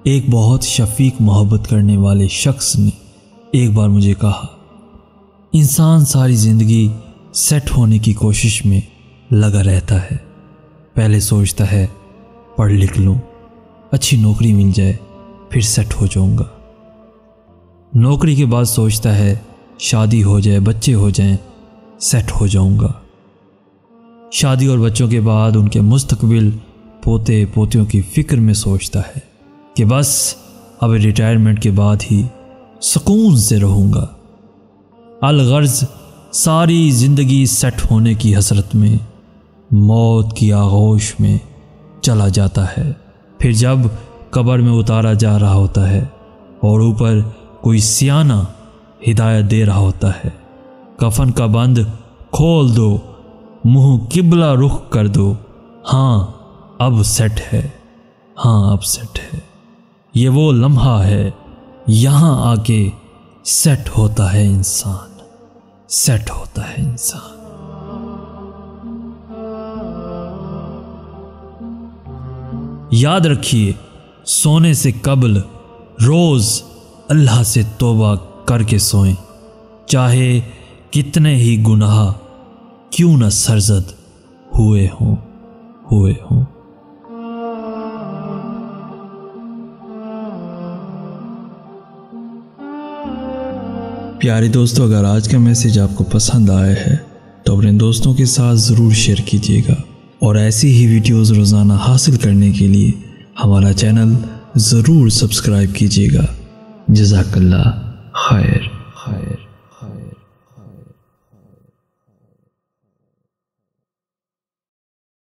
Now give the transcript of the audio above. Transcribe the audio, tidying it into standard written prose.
ایک بہت شفیق محبت کرنے والے شخص نے ایک بار مجھے کہا، انسان ساری زندگی سیٹ ہونے کی کوشش میں لگا رہتا ہے۔ پہلے سوچتا ہے پڑھ لکھ لوں، اچھی نوکری مل جائے، پھر سیٹ ہو جاؤں گا۔ نوکری کے بعد سوچتا ہے شادی ہو جائے، بچے ہو جائیں، سیٹ ہو جاؤں گا۔ شادی اور بچوں کے بعد ان کے مستقبل، پوتے پوتیوں کی فکر میں سوچتا ہے کہ بس اب ریٹائرمنٹ کے بعد ہی سکون سے رہوں گا۔ الغرض ساری زندگی سیٹ ہونے کی حسرت میں موت کی آغوش میں چلا جاتا ہے۔ پھر جب قبر میں اتارا جا رہا ہوتا ہے اور اوپر کوئی سیانہ ہدایت دے رہا ہوتا ہے، کفن کا بند کھول دو، منہ قبلہ رخ کر دو، ہاں اب سیٹ ہے، ہاں اب سیٹ ہے۔ یہ وہ لمحہ ہے، یہاں آ کے سیٹ ہوتا ہے انسان، سیٹ ہوتا ہے انسان۔ یاد رکھیے، سونے سے قبل روز اللہ سے توبہ کر کے سوئیں، چاہے کتنے ہی گناہ کیوں نہ سرزد ہوئے ہوں۔ پیارے دوستو، اگر آج کا میسج آپ کو پسند آیا ہے تو اپنے دوستوں کے ساتھ ضرور شیئر کیجیے گا، اور ایسی ہی ویڈیوز روزانہ حاصل کرنے کے لیے ہمارا چینل ضرور سبسکرائب کیجیے گا۔ جزاک اللہ خیر۔